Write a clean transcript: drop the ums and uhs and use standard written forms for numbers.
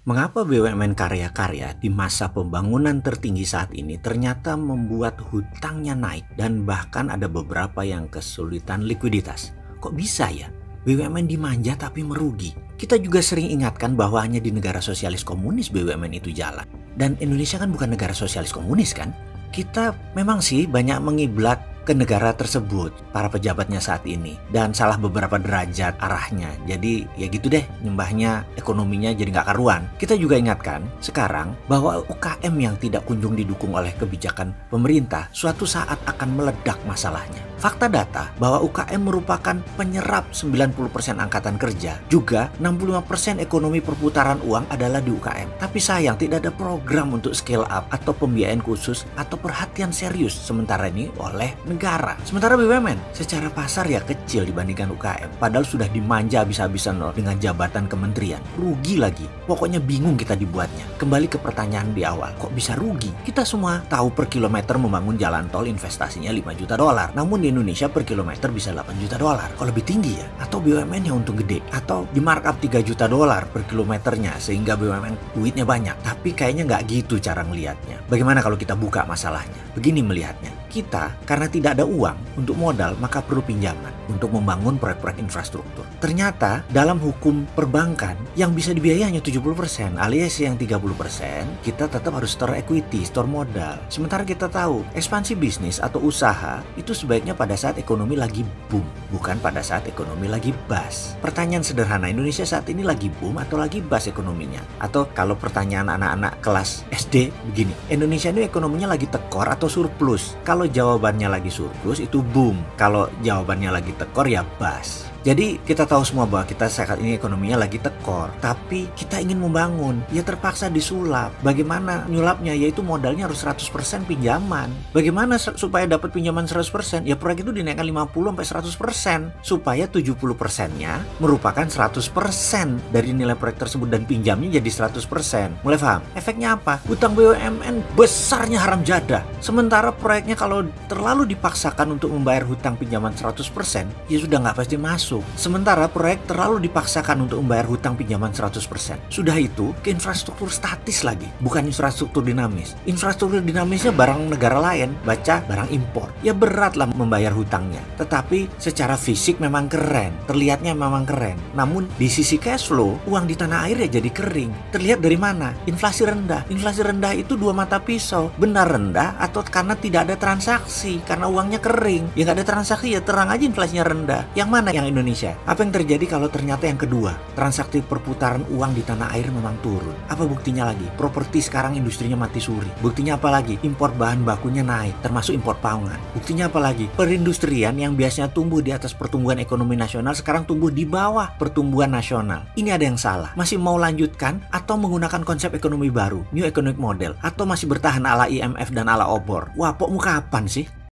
Mengapa BUMN karya-karya di masa pembangunan tertinggi saat ini ternyata membuat hutangnya naik dan bahkan ada beberapa yang kesulitan likuiditas? Kok bisa ya? BUMN dimanja tapi merugi. Kita juga sering ingatkan bahwa hanya di negara sosialis komunis BUMN itu jalan. Dan Indonesia kan bukan negara sosialis komunis kan? Kita memang sih banyak mengiblat ke negara tersebut, para pejabatnya saat ini, dan salah beberapa derajat arahnya. Jadi ya gitu deh, nyembahnya ekonominya jadi nggak karuan. Kita juga ingatkan sekarang bahwa UKM yang tidak kunjung didukung oleh kebijakan pemerintah suatu saat akan meledak masalahnya. Fakta data bahwa UKM merupakan penyerap 90% angkatan kerja, juga 65% ekonomi perputaran uang adalah di UKM. Tapi sayang tidak ada program untuk scale up atau pembiayaan khusus atau perhatian serius sementara ini oleh negara. Sementara BUMN secara pasar ya kecil dibandingkan UKM. Padahal sudah dimanja habis-habisan loh dengan jabatan kementerian. Rugi lagi. Pokoknya bingung kita dibuatnya. Kembali ke pertanyaan di awal. Kok bisa rugi? Kita semua tahu per kilometer membangun jalan tol investasinya 5 juta dolar. Namun di Indonesia per kilometer bisa 8 juta dolar. Kok lebih tinggi ya? Atau BUMN yang untung gede? Atau di markup 3 juta dolar per kilometernya sehingga BUMN duitnya banyak. Tapi kayaknya nggak gitu cara ngelihatnya. Bagaimana kalau kita buka masalahnya? Begini melihatnya. Kita karena tidak ada uang untuk modal maka perlu pinjaman untuk membangun proyek-proyek infrastruktur. Ternyata dalam hukum perbankan yang bisa dibiayai hanya 70% alias yang 30% kita tetap harus store equity, store modal. Sementara kita tahu ekspansi bisnis atau usaha itu sebaiknya pada saat ekonomi lagi boom, bukan pada saat ekonomi lagi bust. Pertanyaan sederhana, Indonesia saat ini lagi boom atau lagi bust ekonominya? Atau kalau pertanyaan anak-anak kelas SD begini, Indonesia ini ekonominya lagi tekor atau surplus? Kalau jawabannya lagi surplus itu boom, kalau jawabannya lagi tekor ya bust. Jadi kita tahu semua bahwa kita saat ini ekonominya lagi tekor, tapi kita ingin membangun, ya terpaksa disulap. Bagaimana nyulapnya? Yaitu modalnya harus 100% pinjaman. Bagaimana supaya dapat pinjaman 100%? Ya proyek itu dinaikkan 50-100% supaya 70%-nya merupakan 100% dari nilai proyek tersebut dan pinjamnya jadi 100%. Mulai paham? Efeknya apa? Hutang BUMN besarnya haram jadah. Sementara proyeknya kalau terlalu dipaksakan untuk membayar hutang pinjaman 100%, ya sudah nggak pasti masuk. Sementara proyek terlalu dipaksakan untuk membayar hutang pinjaman 100%. Sudah itu ke infrastruktur statis lagi, bukan infrastruktur dinamis. Infrastruktur dinamisnya barang negara lain, baca barang impor. Ya berat lah membayar hutangnya. Tetapi secara fisik memang keren, terlihatnya memang keren. Namun di sisi cash flow, uang di tanah air ya jadi kering. Terlihat dari mana? Inflasi rendah. Inflasi rendah itu dua mata pisau. Benar rendah atau karena tidak ada transaksi, karena uangnya kering. Ya nggak ada transaksi ya terang aja inflasinya rendah. Yang mana yang Indonesia? Apa yang terjadi kalau ternyata yang kedua, transaksi perputaran uang di tanah air memang turun? Apa buktinya lagi? Properti sekarang industrinya mati suri. Buktinya apa lagi? Impor bahan bakunya naik, termasuk impor pangan. Buktinya apa lagi? Perindustrian yang biasanya tumbuh di atas pertumbuhan ekonomi nasional sekarang tumbuh di bawah pertumbuhan nasional. Ini ada yang salah. Masih mau lanjutkan atau menggunakan konsep ekonomi baru, new economic model, atau masih bertahan ala IMF dan ala obor? Wah, pok mau kapan sih?